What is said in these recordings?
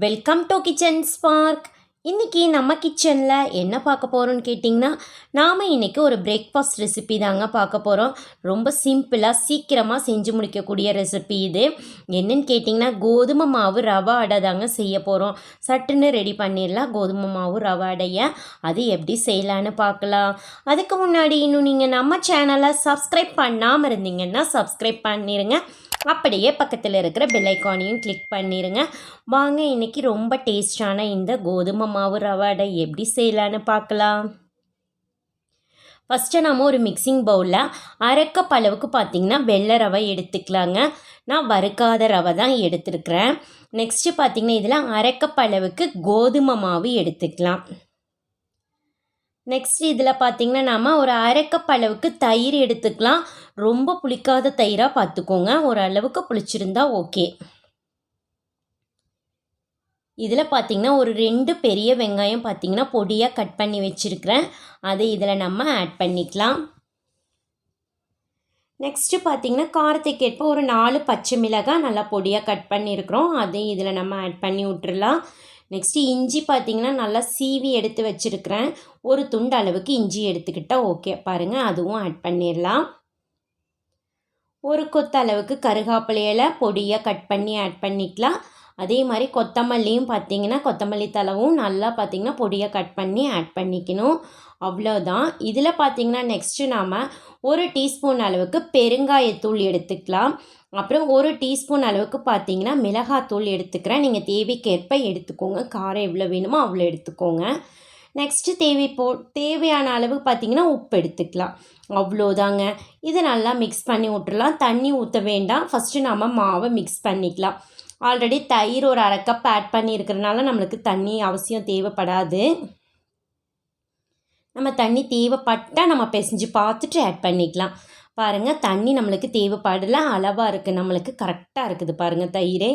Welcome to kitchen spark. இன்றைக்கி நம்ம கிச்சனில் என்ன பார்க்க போகிறோன்னு கேட்டிங்கன்னா, நாம் இன்றைக்கி ஒரு பிரேக்ஃபாஸ்ட் ரெசிபி தாங்க பார்க்க போகிறோம். ரொம்ப சிம்பிளாக சீக்கிரமாக செஞ்சு முடிக்கக்கூடிய ரெசிபி இது. என்னன்னு கேட்டிங்கன்னா, கோதுமை மாவு ரவா அடை தாங்க செய்ய போகிறோம். சட்டுன்னு ரெடி பண்ணிடலாம் கோதுமை மாவு ரவா அடையை. அது எப்படி செய்யலான்னு பார்க்கலாம். அதுக்கு முன்னாடி இன்னும் நீங்கள் நம்ம சேனலை சப்ஸ்கிரைப் பண்ணாமல் இருந்தீங்கன்னா சப்ஸ்கிரைப் பண்ணிடுங்க. அப்படியே பக்கத்தில் இருக்கிற பெல் ஐக்கானையும் கிளிக் பண்ணிடுங்க. வாங்க இன்றைக்கி ரொம்ப டேஸ்டான இந்த கோதுமை மாவு ரவா அடை எப்படி செய்யலான்னு பார்க்கலாம். ஃபஸ்ட்டு நம்ம ஒரு மிக்சிங் பவுலில் அரை கப் அளவுக்கு பார்த்திங்கன்னா வெள்ளை ரவை எடுத்துக்கலாங்க. நான் வறுக்காத ரவை தான் எடுத்துருக்கிறேன். நெக்ஸ்ட்டு பார்த்திங்கன்னா இதில் அரை கப் அளவுக்கு கோதுமை மாவு எடுத்துக்கலாம். நெக்ஸ்ட் இதில் பார்த்திங்கன்னா நாம் ஒரு அரை கப் அளவுக்கு தயிர் எடுத்துக்கலாம். ரொம்ப புளிக்காத தயிராக பார்த்துக்கோங்க. ஓரளவுக்கு புளிச்சிருந்தா ஓகே. இதில் பார்த்திங்கன்னா ஒரு 2 பெரிய வெங்காயம் பார்த்திங்கன்னா பொடியாக கட் பண்ணி வச்சுருக்கிறேன். அதை இதில் நம்ம ஆட் பண்ணிக்கலாம். நெக்ஸ்ட்டு பார்த்திங்கன்னா காரத்துக்கு ஏற்ப ஒரு 4 பச்சை மிளகாய் நல்லா பொடியாக கட் பண்ணியிருக்கிறோம். அதையும் இதில் நம்ம ஆட் பண்ணி விட்டுறலாம். நெக்ஸ்ட்டு இஞ்சி பார்த்திங்கன்னா நல்லா சீவி எடுத்து வச்சுருக்கிறேன். ஒரு துண்டு அளவுக்கு இஞ்சி எடுத்துக்கிட்டால் ஓகே. பாருங்கள், அதுவும் ஆட் பண்ணிடலாம். ஒரு கொத்து அளவுக்கு கருகாப்பிலையில பொடியாக கட் பண்ணி ஆட் பண்ணிக்கலாம். அதே மாதிரி கொத்தமல்லியும் பார்த்திங்கன்னா கொத்தமல்லி தழவும் நல்லா பார்த்திங்கன்னா பொடியாக கட் பண்ணி ஆட் பண்ணிக்கணும். அவ்வளோதான். இதில் பார்த்திங்கன்னா நெக்ஸ்ட்டு நாம் ஒரு டீஸ்பூன் அளவுக்கு பெருங்காயத்தூள் எடுத்துக்கலாம். அப்புறம் ஒரு டீஸ்பூன் அளவுக்கு பார்த்திங்கன்னா மிளகாத்தூள் எடுத்துக்கிறேன். நீங்கள் தேவைக்கேற்ப எடுத்துக்கோங்க. காரம் எவ்வளோ வேணுமோ அவ்வளோ எடுத்துக்கோங்க. நெக்ஸ்ட்டு தேவையான அளவு பார்த்திங்கன்னா உப்பு எடுத்துக்கலாம். அவ்வளோதாங்க. இதை நல்லா மிக்ஸ் பண்ணி விட்டுறலாம். தண்ணி ஊற்ற வேண்டாம். ஃபஸ்ட்டு நம்ம மாவை மிக்ஸ் பண்ணிக்கலாம். ஆல்ரெடி தயிர் ஒரு அரை கப் ஆட் பண்ணியிருக்கிறதுனால நம்மளுக்கு தண்ணி அவசியம் தேவைப்படாது. நம்ம தண்ணி தேவைப்பட்டால் நம்ம பிசைஞ்சு பார்த்துட்டு ஆட் பண்ணிக்கலாம். பாருங்கள், தண்ணி நம்மளுக்கு தேவைப்படல, அளவாக இருக்குது, நம்மளுக்கு கரெக்டாக இருக்குது. பாருங்கள், தயிரே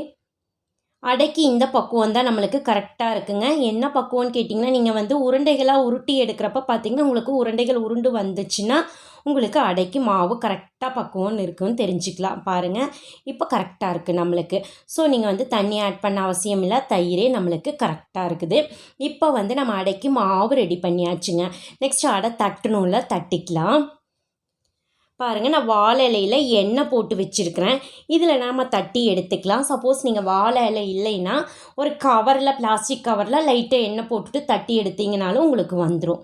அடைக்கி இந்த பக்குவம் தான் நம்மளுக்கு கரெக்டாக இருக்குங்க. என்ன பக்குவம்னு கேட்டிங்கன்னா, நீங்கள் உருண்டைகளாக உருட்டி எடுக்கிறப்ப பார்த்திங்கன்னா உங்களுக்கு உருண்டைகள் உருண்டு வந்துச்சுன்னா உங்களுக்கு அடைக்கி மாவு கரெக்டாக பக்குவம்னு இருக்குன்னு தெரிஞ்சுக்கலாம். பாருங்கள், இப்போ கரெக்டாக இருக்குது நம்மளுக்கு. ஸோ நீங்கள் தண்ணி ஆட் பண்ண அவசியம் இல்லை. தயிரே நம்மளுக்கு கரெக்டாக இருக்குது. இப்போ நம்ம அடைக்கி மாவு ரெடி பண்ணியாச்சுங்க. நெக்ஸ்ட் அடை தட்டணும்ல, தட்டிக்கலாம். பாருங்கள், நான் வாழை இலையில் எண்ணெய் போட்டு வச்சுருக்கிறேன். இதில் நாம் தட்டி எடுத்துக்கலாம். சப்போஸ் நீங்கள் வாழை இலை இல்லைன்னா ஒரு கவரில், பிளாஸ்டிக் கவரில் லைட்டாக எண்ணெய் போட்டுட்டு தட்டி எடுத்திங்கனாலும் உங்களுக்கு வந்துடும்.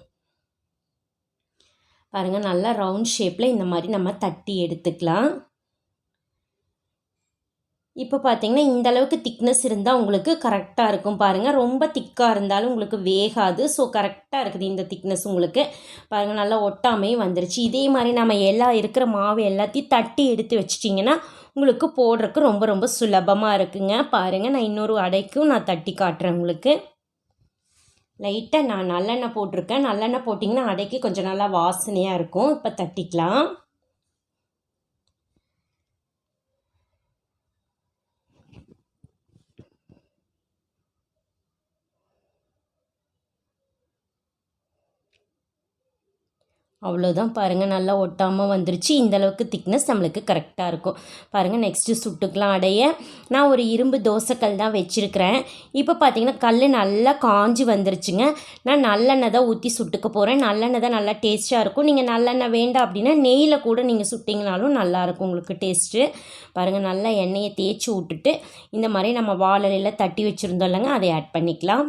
பாருங்கள், நல்லா ரவுண்ட் ஷேப்பில் இந்த மாதிரி நம்ம தட்டி எடுத்துக்கலாம். இப்போ பார்த்திங்கன்னா இந்தளவுக்கு திக்னஸ் இருந்தால் உங்களுக்கு கரெக்டாக இருக்கும். பாருங்கள், ரொம்ப திக்காக இருந்தாலும் உங்களுக்கு வேகாது. ஸோ கரெக்டாக இருக்குது இந்த திக்னஸ் உங்களுக்கு. பாருங்கள், நல்லா ஒட்டாமே வந்துருச்சு. இதே மாதிரி நம்ம இருக்கிற மாவு எல்லாத்தையும் தட்டி எடுத்து வச்சிட்டிங்கன்னா உங்களுக்கு போடுறதுக்கு ரொம்ப ரொம்ப சுலபமாக இருக்குங்க. பாருங்கள், நான் இன்னொரு அடைக்கும் நான் தட்டி காட்டுறேன் உங்களுக்கு. லைட்டாக நான் நல்லெண்ணெய் போட்டிருக்கேன். நல்லெண்ணெய் போட்டிங்கன்னா அடைக்கு கொஞ்சம் நல்லா வாசனையாக இருக்கும். இப்போ தட்டிக்கலாம். அவ்வளோதான். பாருங்கள், நல்லா ஒட்டாமல் வந்துருச்சு. இந்தளவுக்கு திக்னஸ் நம்மளுக்கு கரெக்டாக இருக்கும். பாருங்கள், நெக்ஸ்ட்டு சுட்டுக்கலாம் அடைய. நான் ஒரு இரும்பு தோசைக்கல் தான் வச்சுருக்கிறேன். இப்போ பார்த்திங்கன்னா கல் நல்லா காஞ்சி வந்துருச்சுங்க. நான் நல்லெண்ணெய் தான் ஊற்றி சுட்டுக்க போகிறேன். நல்லெண்ணெய் தான் நல்லா டேஸ்ட்டாக இருக்கும். நீங்கள் நல்லெண்ணெய் வேண்டாம் அப்படின்னா நெய்யில் கூட நீங்கள் சுட்டிங்கனாலும் நல்லாயிருக்கும் உங்களுக்கு டேஸ்ட்டு. பாருங்கள், நல்லா எண்ணெயை தேய்ச்சி விட்டுட்டு இந்த மாதிரி நம்ம வாழையில் தட்டி வச்சுருந்தோம் இல்லைங்க, அதை ஆட் பண்ணிக்கலாம்.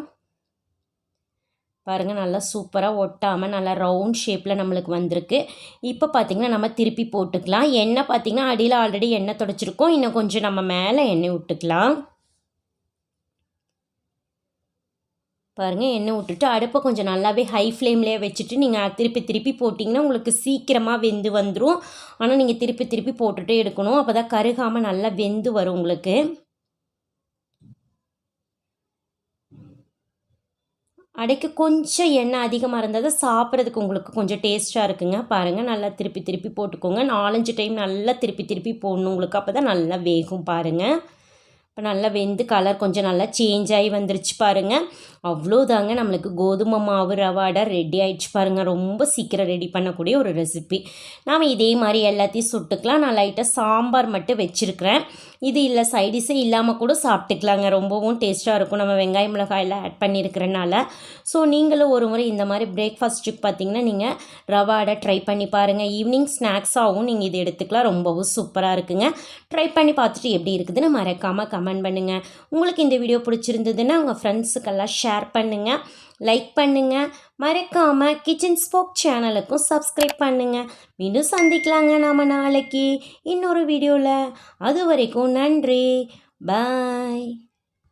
பாருங்கள், நல்லா சூப்பராக ஒட்டாமல் நல்லா ரவுண்ட் ஷேப்பில் நம்மளுக்கு வந்திருக்கு. இப்போ பார்த்திங்கன்னா நம்ம திருப்பி போட்டுக்கலாம். எண்ணெய் பார்த்திங்கன்னா அடியில் ஆல்ரெடி எண்ணெய் தொடச்சிருக்கோம். இன்னும் கொஞ்சம் நம்ம மேலே எண்ணெய் விட்டுக்கலாம். பாருங்கள், எண்ணெய் விட்டுட்டு அடுப்பை கொஞ்சம் நல்லாவே ஹை ஃப்ளேம்லேயே வச்சுட்டு நீங்கள் திருப்பி திருப்பி போட்டிங்கன்னா உங்களுக்கு சீக்கிரமாக வெந்து வந்துடும். ஆனால் நீங்கள் திருப்பி திருப்பி போட்டுகிட்டே எடுக்கணும். அப்போ தான் கருகாமல் நல்லா வெந்து வரும் உங்களுக்கு. அடைக்கு கொஞ்சம் எண்ணெய் அதிகமாக இருந்தால் தான் சாப்பிட்றதுக்கு உங்களுக்கு கொஞ்சம் டேஸ்ட்டாக இருக்குங்க. பாருங்கள், நல்லா திருப்பி திருப்பி போட்டுக்கோங்க. 4-5 டைம் நல்லா திருப்பி திருப்பி போடணும் உங்களுக்கு. அப்போ தான் நல்லா வேகும். பாருங்கள், இப்போ நல்லா வெந்து கலர் கொஞ்சம் நல்லா சேஞ்ச் ஆகி வந்துருச்சு. பாருங்கள், அவ்வளோதாங்க, நம்மளுக்கு கோதுமை மாவு ரவா அடை ரெடி ஆகிடுச்சு பாருங்கள். ரொம்ப சீக்கிரம் ரெடி பண்ணக்கூடிய ஒரு ரெசிபி. நாம் இதே மாதிரி எல்லாத்தையும் சுட்டுக்கலாம். நான் லைட்டாக சாம்பார் மட்டும் வச்சுருக்கிறேன். இது இல்லை சைடிஷே இல்லாமல் கூட சாப்பிட்டுக்கலாங்க. ரொம்பவும் டேஸ்ட்டாக இருக்கும், நம்ம வெங்காயம் மிளகாயெல்லாம் ஆட் பண்ணியிருக்கிறனால. ஸோ நீங்களும் ஒரு முறை இந்த மாதிரி பிரேக்ஃபாஸ்ட்டுக்கு பார்த்தீங்கன்னா நீங்கள் ரவா அடை ட்ரை பண்ணி பாருங்கள். ஈவினிங் ஸ்நாக்ஸாகவும் நீங்கள் இது எடுத்துக்கலாம். ரொம்பவும் சூப்பராக இருக்குங்க. ட்ரை பண்ணி பார்த்துட்டு எப்படி இருக்குதுன்னு மறக்காமல் கமெண்ட் பண்ணுங்கள். உங்களுக்கு இந்த வீடியோ பிடிச்சிருந்ததுன்னா உங்கள் ஃப்ரெண்ட்ஸுக்கெல்லாம் ஷேர் பண்ணுங்கள், லைக் பண்ணுங்கள். மறக்காமல் கிச்சன் ஸ்போக் சேனலுக்கும் சப்ஸ்கிரைப் பண்ணுங்கள். மீண்டும் சந்திக்கலாங்க நாம் நாளைக்கு இன்னொரு வீடியோவில். அது வரைக்கும் நன்றி. பாய்.